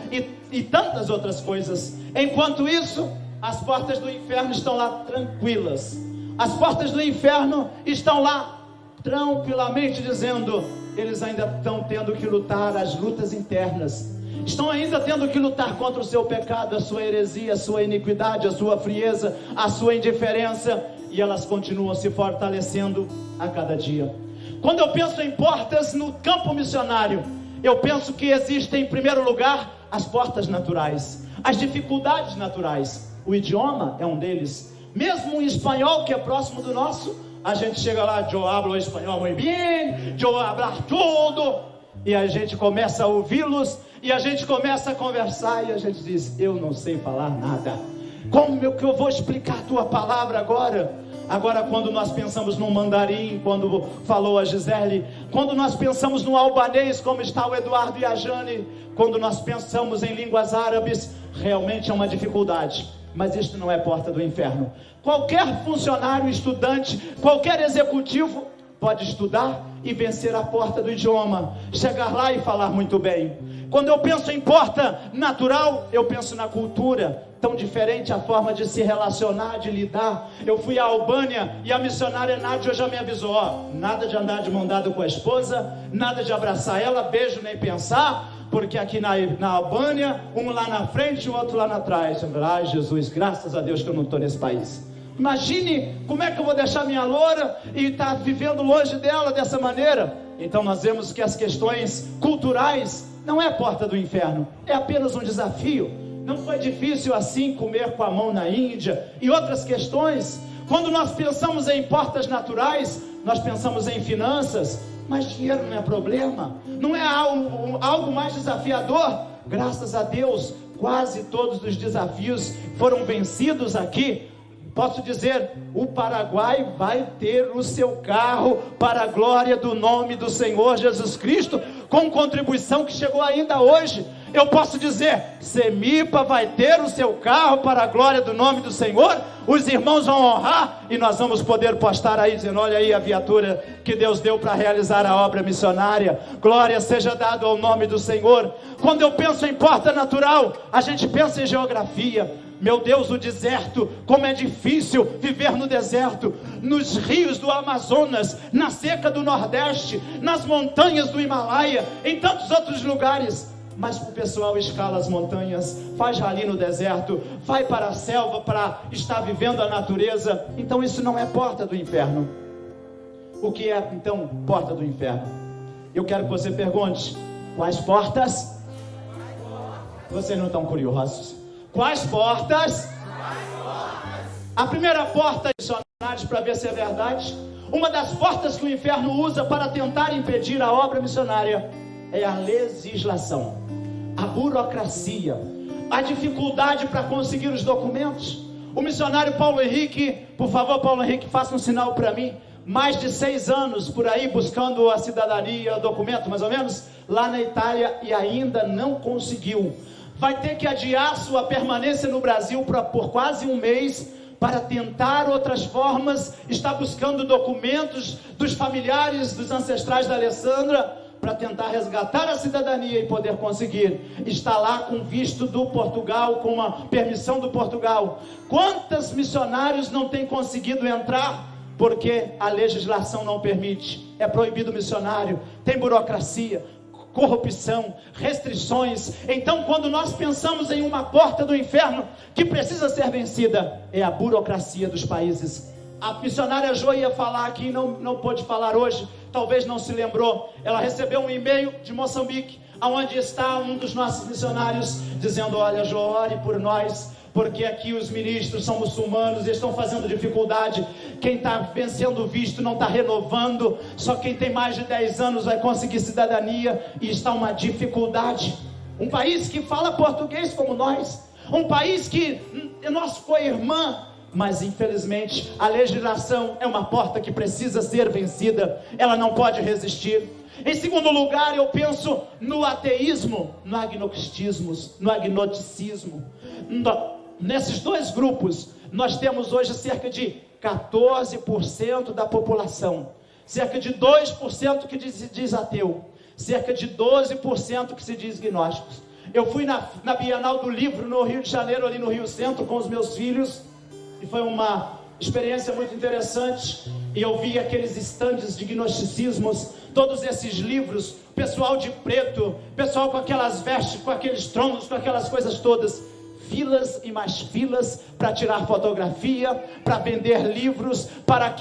e tantas outras coisas. Enquanto isso, as portas do inferno estão lá tranquilas. As portas do inferno estão lá tranquilamente dizendo: eles ainda estão tendo que lutar as lutas internas, estão ainda tendo que lutar contra o seu pecado, a sua heresia, a sua iniquidade, a sua frieza, a sua indiferença, e elas continuam se fortalecendo a cada dia. Quando eu penso em portas no campo missionário, eu penso que existem, em primeiro lugar, as portas naturais, as dificuldades naturais. O idioma é um deles. Mesmo em espanhol, que é próximo do nosso, a gente chega lá: eu hablo espanhol muy bien, eu hablo tudo, e a gente começa a ouvi-los, e a gente começa a conversar, e a gente diz: eu não sei falar nada. Como que eu vou explicar a tua palavra agora? Agora, quando nós pensamos no mandarim, quando falou a Gisele, quando nós pensamos no albanês, como está o Eduardo e a Jane, quando nós pensamos em línguas árabes, realmente é uma dificuldade. Mas isto não é porta do inferno. Qualquer funcionário, estudante, qualquer executivo pode estudar e vencer a porta do idioma, chegar lá e falar muito bem. Quando eu penso em porta natural, eu penso na cultura, tão diferente a forma de se relacionar, de lidar. Eu fui à Albânia e a missionária Nádia já me avisou: nada de andar de mão dada com a esposa, nada de abraçar ela, beijo nem pensar, porque aqui na Albânia, um lá na frente e o outro lá atrás. Ai, Jesus, graças a Deus que eu não estou nesse país. Imagine como é que eu vou deixar minha loura e estar vivendo longe dela dessa maneira. Então nós vemos que as questões culturais não é porta do inferno, é apenas um desafio. Não foi difícil assim comer com a mão na Índia e outras questões. Quando nós pensamos em portas naturais, nós pensamos em finanças, mas dinheiro não é problema, não é algo mais desafiador. Graças a Deus, quase todos os desafios foram vencidos aqui. Posso dizer, o Paraguai vai ter o seu carro para a glória do nome do Senhor Jesus Cristo, com contribuição que chegou ainda hoje. Eu posso dizer, Semipa vai ter o seu carro para a glória do nome do Senhor. Os irmãos vão honrar e nós vamos poder postar aí, dizendo, olha aí a viatura que Deus deu para realizar a obra missionária. Glória seja dada ao nome do Senhor. Quando eu penso em porta natural, a gente pensa em geografia. Meu Deus, o deserto, como é difícil viver no deserto, nos rios do Amazonas, na seca do Nordeste, nas montanhas do Himalaia, em tantos outros lugares. Mas o pessoal escala as montanhas, faz rali no deserto, vai para a selva para estar vivendo a natureza. Então isso não é porta do inferno. O que é então porta do inferno? Eu quero que você pergunte, quais portas? Vocês não estão curiosos? Quais portas? A primeira porta, missionários, para ver se é verdade, uma das portas que o inferno usa para tentar impedir a obra missionária é a legislação, a burocracia, a dificuldade para conseguir os documentos. O missionário Paulo Henrique, por favor, Paulo Henrique, faça um sinal para mim, mais de 6 anos por aí buscando a cidadania, o documento mais ou menos, lá na Itália, e ainda não conseguiu. Vai ter que adiar sua permanência no Brasil por quase 1 mês, para tentar outras formas, está buscando documentos dos familiares, dos ancestrais da Alessandra, para tentar resgatar a cidadania e poder conseguir. Está lá com visto do Portugal, com uma permissão do Portugal. Quantos missionários não têm conseguido entrar? Porque a legislação não permite. É proibido missionário, tem burocracia, corrupção, restrições. Então, quando nós pensamos em uma porta do inferno que precisa ser vencida, é a burocracia dos países. A missionária Jo ia falar aqui, não pôde falar hoje, talvez não se lembrou. Ela recebeu um e-mail de Moçambique, onde está um dos nossos missionários, dizendo, olha Jo, ore por nós, porque aqui os ministros são muçulmanos e estão fazendo dificuldade. Quem está vencendo o visto não está renovando, só quem tem mais de 10 anos vai conseguir cidadania, e está uma dificuldade. Um país que fala português como nós, um país que é nosso co-irmã, mas infelizmente a legislação é uma porta que precisa ser vencida, ela não pode resistir. Em segundo lugar, eu penso no ateísmo, no agnosticismo, nesses dois grupos. Nós temos hoje cerca de 14% da população, cerca de 2% que se diz ateu, cerca de 12% que se diz gnósticos. Eu fui na Bienal do Livro no Rio de Janeiro, ali no Rio Centro, com os meus filhos, e foi uma experiência muito interessante. E eu vi aqueles estandes de gnosticismos, todos esses livros, pessoal de preto, pessoal com aquelas vestes, com aqueles tronos, com aquelas coisas todas, filas e mais filas para tirar fotografia, para vender livros, para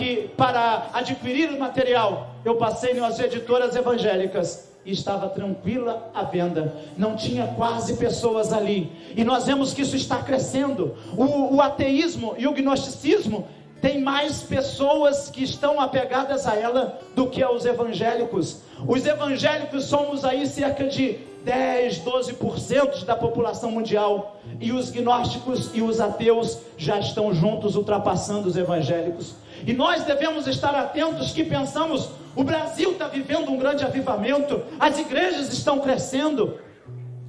adquirir o material. Eu passei nas editoras evangélicas e estava tranquila a venda, não tinha quase pessoas ali, e nós vemos que isso está crescendo. O ateísmo e o gnosticismo tem mais pessoas que estão apegadas a ela do que aos evangélicos. Os evangélicos somos aí cerca de 10, 12% da população mundial, e os gnósticos e os ateus já estão juntos, ultrapassando os evangélicos. E nós devemos estar atentos, que pensamos, o Brasil está vivendo um grande avivamento, as igrejas estão crescendo,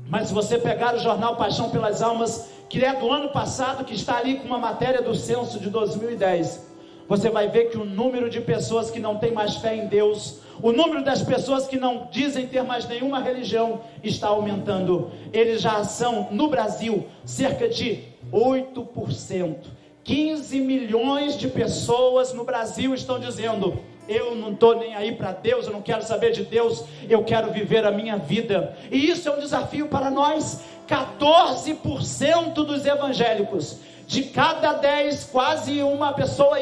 mas se você pegar o jornal Paixão pelas Almas, que é do ano passado, que está ali com uma matéria do censo de 2010, você vai ver que o número de pessoas que não têm mais fé em Deus, o número das pessoas que não dizem ter mais nenhuma religião, está aumentando. Eles já são, no Brasil, cerca de 8%. 15 milhões de pessoas no Brasil estão dizendo, eu não estou nem aí para Deus, eu não quero saber de Deus, eu quero viver a minha vida. E isso é um desafio para nós. 14% dos evangélicos, de cada 10, quase 1,5 pessoa,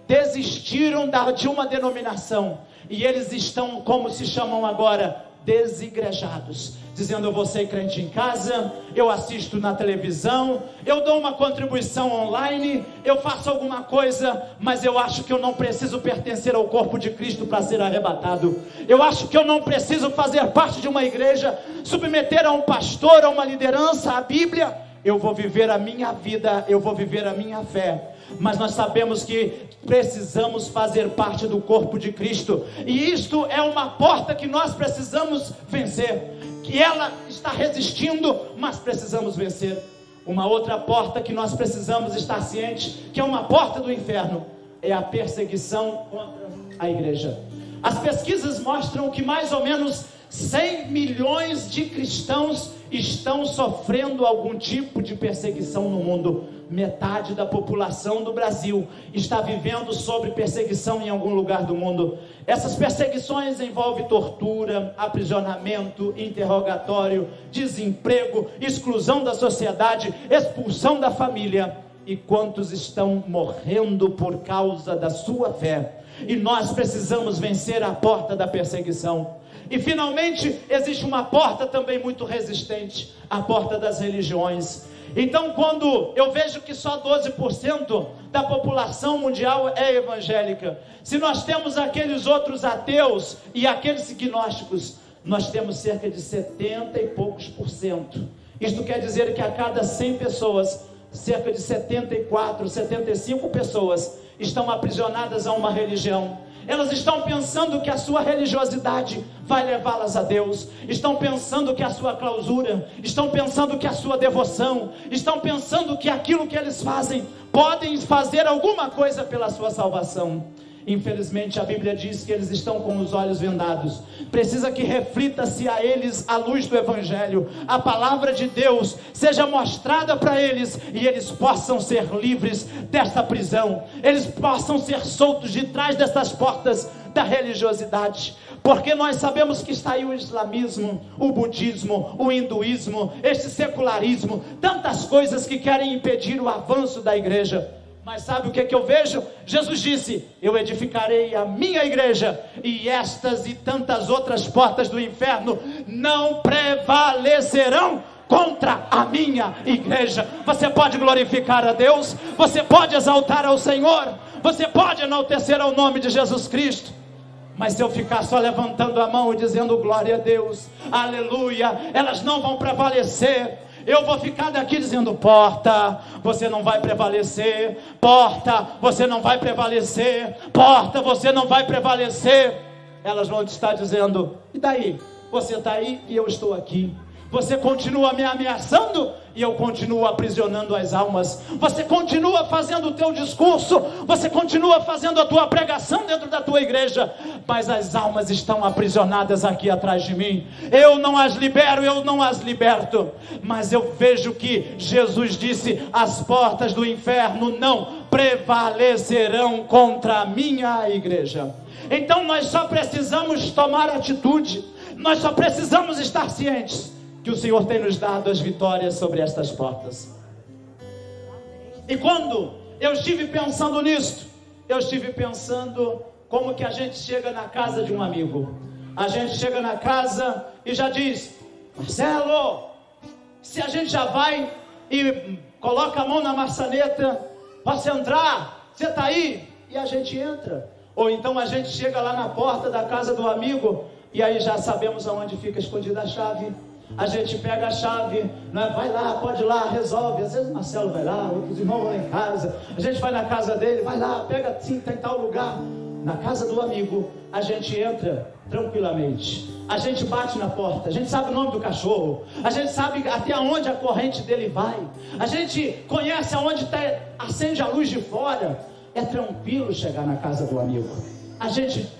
desistiram de uma denominação, e eles estão, como se chamam agora, desigrejados, dizendo: eu vou ser crente em casa, eu assisto na televisão, eu dou uma contribuição online, eu faço alguma coisa, mas eu acho que eu não preciso pertencer ao corpo de Cristo para ser arrebatado. Eu acho que eu não preciso fazer parte de uma igreja, submeter a um pastor, a uma liderança, à Bíblia. Eu vou viver a minha vida, eu vou viver a minha fé. Mas nós sabemos que precisamos fazer parte do corpo de Cristo, e isto é uma porta que nós precisamos vencer, que ela está resistindo, mas precisamos vencer. Uma outra porta que nós precisamos estar cientes, que é uma porta do inferno, é a perseguição contra a igreja. As pesquisas mostram que mais ou menos 100 milhões de cristãos estão sofrendo algum tipo de perseguição no mundo. Metade da população do Brasil está vivendo sob perseguição em algum lugar do mundo. Essas perseguições envolvem tortura, aprisionamento, interrogatório, desemprego, exclusão da sociedade, expulsão da família. E quantos estão morrendo por causa da sua fé? E nós precisamos vencer a porta da perseguição. E finalmente existe uma porta também muito resistente, a porta das religiões. Então, quando eu vejo que só 12% da população mundial é evangélica, se nós temos aqueles outros ateus e aqueles gnósticos, nós temos cerca de 70 e poucos por cento. Isto quer dizer que a cada 100 pessoas, cerca de 74, 75 pessoas estão aprisionadas a uma religião. Elas estão pensando que a sua religiosidade vai levá-las a Deus, estão pensando que a sua clausura, estão pensando que a sua devoção, estão pensando que aquilo que eles fazem, podem fazer alguma coisa pela sua salvação. Infelizmente a Bíblia diz que eles estão com os olhos vendados. Precisa que reflita-se a eles a luz do Evangelho, a palavra de Deus seja mostrada para eles, e eles possam ser livres desta prisão, eles possam ser soltos de trás dessas portas da religiosidade, porque nós sabemos que está aí o islamismo, o budismo, o hinduísmo, este secularismo, tantas coisas que querem impedir o avanço da igreja. Mas sabe o que eu vejo? Jesus disse: eu edificarei a minha igreja, e estas e tantas outras portas do inferno não prevalecerão contra a minha igreja. Você pode glorificar a Deus, você pode exaltar ao Senhor, você pode enaltecer ao nome de Jesus Cristo, mas se eu ficar só levantando a mão e dizendo glória a Deus, aleluia, elas não vão prevalecer. Eu vou ficar daqui dizendo: porta, você não vai prevalecer, porta, você não vai prevalecer, porta, você não vai prevalecer. Elas vão estar dizendo: e daí? Você está aí e eu estou aqui. Você continua me ameaçando e eu continuo aprisionando as almas. Você continua fazendo o teu discurso, você continua fazendo a tua pregação dentro da tua igreja, mas as almas estão aprisionadas aqui atrás de mim. Eu não as libero, eu não as liberto. Mas eu vejo que Jesus disse: as portas do inferno não prevalecerão contra a minha igreja. Então nós só precisamos tomar atitude, nós só precisamos estar cientes que o Senhor tem nos dado as vitórias sobre estas portas. E quando eu estive pensando nisto, eu estive pensando como que a gente chega na casa de um amigo. A gente chega na casa e já diz: Marcelo, se a gente já vai e coloca a mão na maçaneta, posso entrar? Você está aí? E a gente entra. Ou então a gente chega lá na porta da casa do amigo, e aí já sabemos aonde fica escondida a chave. A gente pega a chave, né? Vai lá, pode ir lá, resolve. Às vezes o Marcelo vai lá, outros irmãos vão lá em casa. A gente vai na casa dele, vai lá, pega assim, tá em tal lugar. Na casa do amigo, a gente entra tranquilamente. A gente bate na porta, a gente sabe o nome do cachorro, a gente sabe até onde a corrente dele vai, a gente conhece aonde acende a luz de fora. É tranquilo chegar na casa do amigo.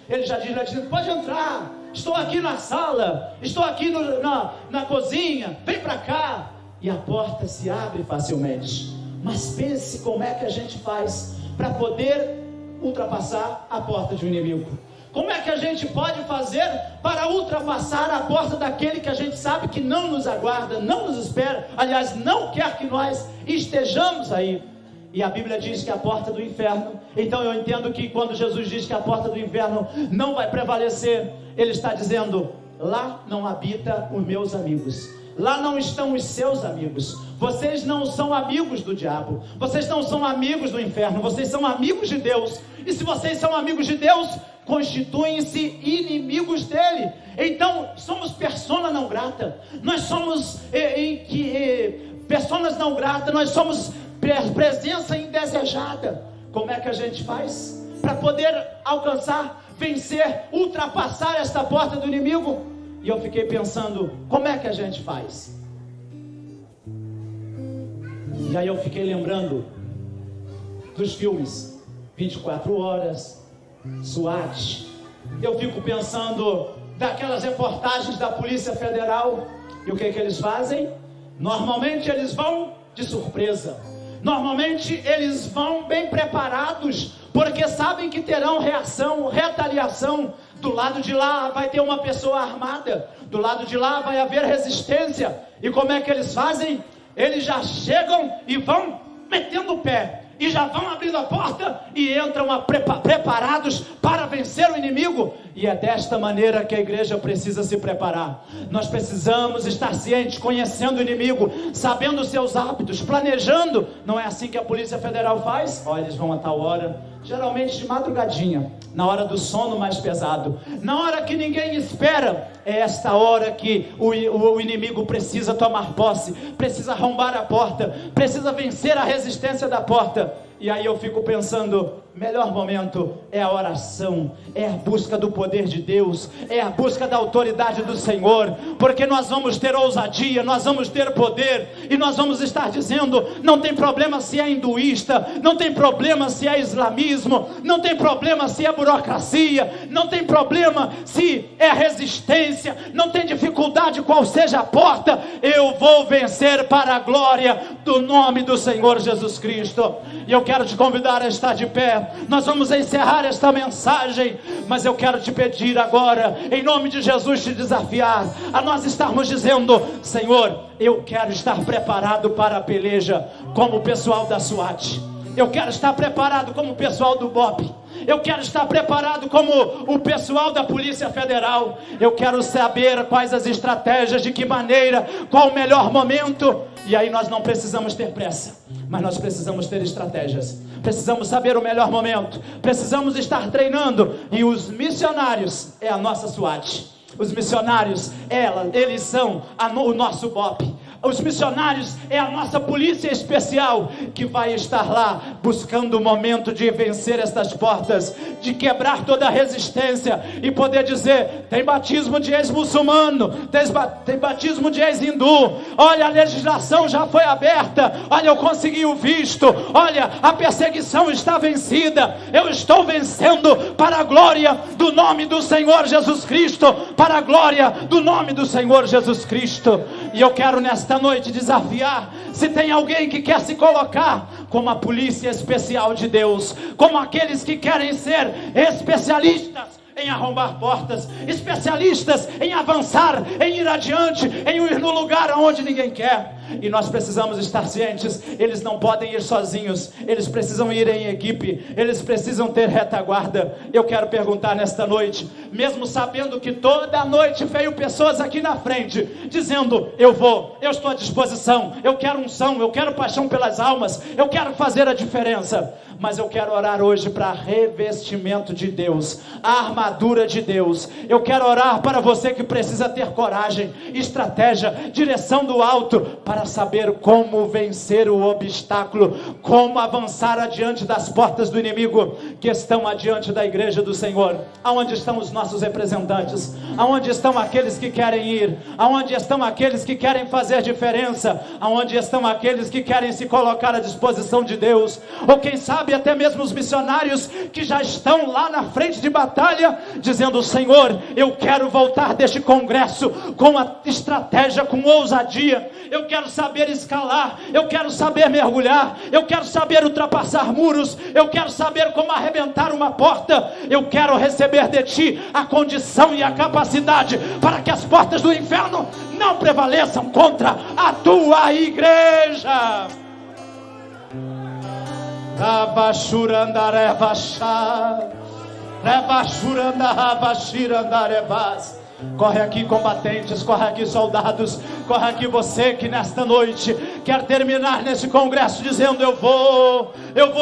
Ele já diz, pode entrar. Estou aqui na sala, estou aqui na cozinha, vem para cá. E a porta se abre facilmente. Mas pense como é que a gente faz para poder ultrapassar a porta de um inimigo. Como é que a gente pode fazer para ultrapassar a porta daquele que a gente sabe que não nos aguarda, não nos espera, aliás, não quer que nós estejamos aí? E a Bíblia diz que a porta do inferno, então eu entendo que quando Jesus diz que a porta do inferno não vai prevalecer, Ele está dizendo: lá não habita os meus amigos, lá não estão os seus amigos. Vocês não são amigos do diabo, vocês não são amigos do inferno, vocês são amigos de Deus. E se vocês são amigos de Deus, constituem-se inimigos dele. Então somos persona não grata, nós somos personas não grata, nós somos presença indesejada. Como é que a gente faz para poder alcançar, vencer, ultrapassar esta porta do inimigo? E eu fiquei pensando, como é que a gente faz? E aí eu fiquei lembrando dos filmes 24 Horas, SWAT. Eu fico pensando daquelas reportagens da Polícia Federal. E o que eles fazem? Normalmente eles vão de surpresa. Normalmente eles vão bem preparados, porque sabem que terão reação, retaliação. Do lado de lá vai ter uma pessoa armada, do lado de lá vai haver resistência. E como é que eles fazem? Eles já chegam e vão metendo o pé, e já vão abrindo a porta e entram preparados para vencer o inimigo. E é desta maneira que a igreja precisa se preparar. Nós precisamos estar cientes, conhecendo o inimigo, sabendo os seus hábitos, planejando. Não é assim que a Polícia Federal faz? Olha, eles vão a tal hora, geralmente de madrugadinha, na hora do sono mais pesado, na hora que ninguém espera. É esta hora que o inimigo precisa tomar posse, precisa arrombar a porta, precisa vencer a resistência da porta. E aí eu fico pensando, melhor momento é a oração, é a busca do poder de Deus, é a busca da autoridade do Senhor, porque nós vamos ter ousadia, nós vamos ter poder, e nós vamos estar dizendo, não tem problema se é hinduísta, não tem problema se é islamismo, não tem problema se é burocracia, não tem problema se é resistência, não tem dificuldade qual seja a porta, eu vou vencer para a glória do nome do Senhor Jesus Cristo. E eu quero te convidar a estar de pé. Nós vamos encerrar esta mensagem, mas eu quero te pedir agora, em nome de Jesus, te desafiar a nós estarmos dizendo, Senhor, eu quero estar preparado para a peleja, como o pessoal da SWAT. Eu quero estar preparado como o pessoal do BOP. Eu quero estar preparado como o pessoal da Polícia Federal. Eu quero saber quais as estratégias, de que maneira, qual o melhor momento. E aí nós não precisamos ter pressa, mas nós precisamos ter estratégias. Precisamos saber o melhor momento. Precisamos estar treinando. E os missionários é a nossa SWAT. Os missionários, eles são o nosso BOP. Os missionários é a nossa polícia especial, que vai estar lá buscando o momento de vencer estas portas, de quebrar toda a resistência e poder dizer, tem batismo de ex-muçulmano, tem batismo de ex-hindu, olha, a legislação já foi aberta, olha, eu consegui o visto, olha, a perseguição está vencida, eu estou vencendo para a glória do nome do Senhor Jesus Cristo, para a glória do nome do Senhor Jesus Cristo. E eu quero nesta noite desafiar, se tem alguém que quer se colocar como a polícia especial de Deus, como aqueles que querem ser especialistas em arrombar portas, especialistas em avançar, em ir adiante, em ir no lugar aonde ninguém quer. E nós precisamos estar cientes, eles não podem ir sozinhos, eles precisam ir em equipe, eles precisam ter retaguarda. Eu quero perguntar nesta noite, mesmo sabendo que toda noite veio pessoas aqui na frente, dizendo, eu estou à disposição, eu quero unção, eu quero paixão pelas almas, eu quero fazer a diferença. Mas eu quero orar hoje para revestimento de Deus, a armadura de Deus. Eu quero orar para você que precisa ter coragem, estratégia, direção do alto, para saber como vencer o obstáculo, como avançar adiante das portas do inimigo que estão adiante da igreja do Senhor. Aonde estão os nossos representantes? Aonde estão aqueles que querem ir? Aonde estão aqueles que querem fazer diferença? Aonde estão aqueles que querem se colocar à disposição de Deus? Ou quem sabe até mesmo os missionários que já estão lá na frente de batalha, dizendo, Senhor, eu quero voltar deste congresso com a estratégia, com ousadia. Eu quero saber escalar, eu quero saber mergulhar, eu quero saber ultrapassar muros, eu quero saber como arrebentar uma porta. Eu quero receber de ti a condição e a capacidade para que as portas do inferno não prevaleçam contra a tua igreja. Corre aqui, combatentes, corre aqui, soldados, corre aqui você que nesta noite quer terminar nesse congresso dizendo: eu vou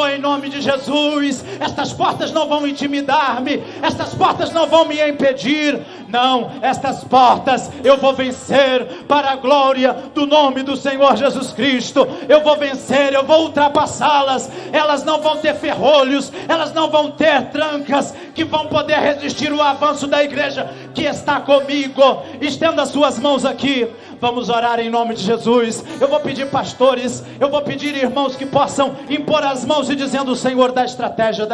em nome de Jesus. Estas portas não vão intimidar-me, estas portas não vão me impedir, não, estas portas eu vou vencer para a glória do nome do Senhor Jesus Cristo. Eu vou vencer, eu vou ultrapassá-las. Elas não vão ter ferrolhos, elas não vão ter trancas que vão poder resistir o avanço da igreja que está comigo. Estenda as suas mãos aqui, vamos orar em nome de Jesus. Eu vou pedir pastores, eu vou pedir irmãos que possam impor as mãos e dizendo: Senhor, dá estratégia,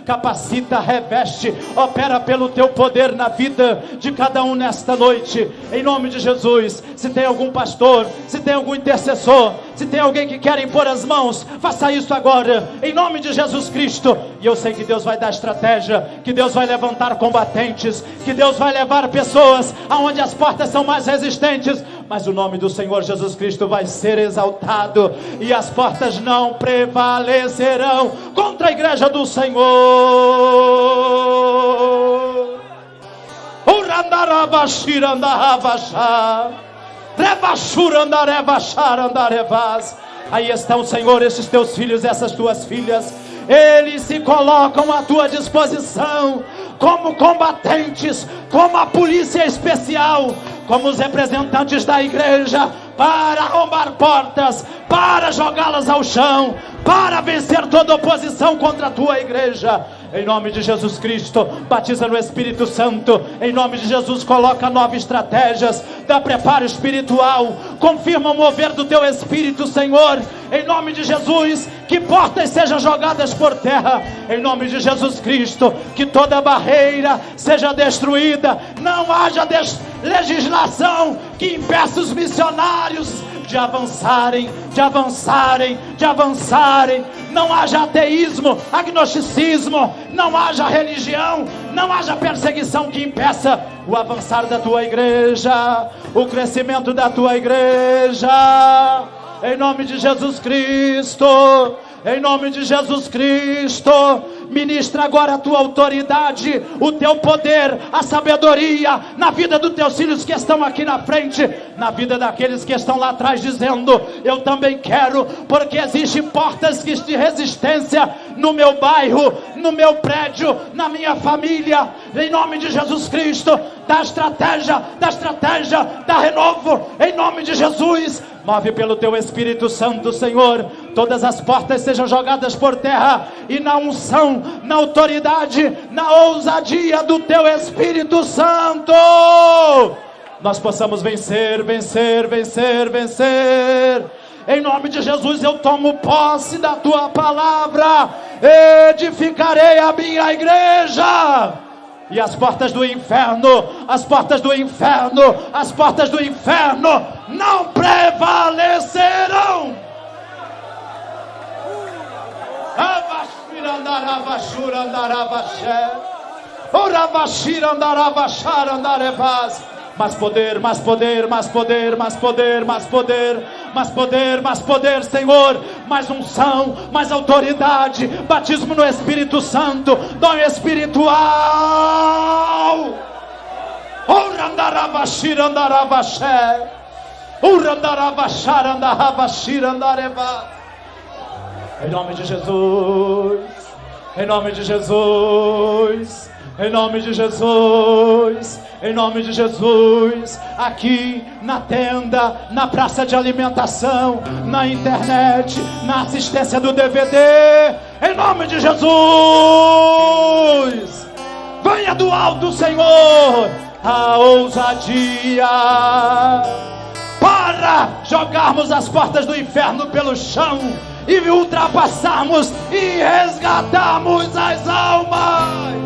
capacita, reveste, opera pelo teu poder na vida de cada um nesta noite, em nome de Jesus. Se tem algum pastor, se tem algum intercessor, se tem alguém que quer impor as mãos, faça isso agora, em nome de Jesus Cristo. E eu sei que Deus vai dar estratégia, que Deus vai levantar combatentes, que Deus vai levar pessoas aonde as portas são mais resistentes, mas o nome do Senhor Jesus Cristo vai ser exaltado, e as portas não prevalecerão contra a igreja do Senhor. Aí estão, Senhor, esses teus filhos, essas tuas filhas. Eles se colocam à tua disposição como combatentes, como a polícia especial, como os representantes da igreja, para arrombar portas, para jogá-las ao chão, para vencer toda oposição contra a tua igreja. Em nome de Jesus Cristo, batiza no Espírito Santo. Em nome de Jesus, coloca novas estratégias, dá preparo espiritual, confirma o mover do teu Espírito, Senhor. Em nome de Jesus, que portas sejam jogadas por terra. Em nome de Jesus Cristo, que toda barreira seja destruída. Não haja legislação que impeça os missionários de avançarem. Não haja ateísmo, agnosticismo, não haja religião, não haja perseguição que impeça o avançar da tua igreja, o crescimento da tua igreja. Em nome de Jesus Cristo, em nome de Jesus Cristo, ministra agora a tua autoridade, o teu poder, a sabedoria na vida dos teus filhos que estão aqui na frente, na vida daqueles que estão lá atrás dizendo: eu também quero, porque existem portas de resistência no meu bairro, no meu prédio, na minha família. Em nome de Jesus Cristo, dá estratégia, dá renovo, em nome de Jesus. Move pelo teu Espírito Santo, Senhor, todas as portas sejam jogadas por terra, e na unção, na autoridade, na ousadia do teu Espírito Santo, nós possamos vencer. Em nome de Jesus, eu tomo posse da tua palavra. Edificarei a minha igreja, e as portas do inferno não prevalecerão. Mais poder, Senhor, mais unção, mais autoridade, batismo no Espírito Santo, dom espiritual. Em nome de Jesus, em nome de Jesus, em nome de Jesus, em nome de Jesus, aqui na tenda, na praça de alimentação, na internet, na assistência do DVD, em nome de Jesus, venha do alto, Senhor, a ousadia para jogarmos as portas do inferno pelo chão e ultrapassarmos e resgatarmos as almas.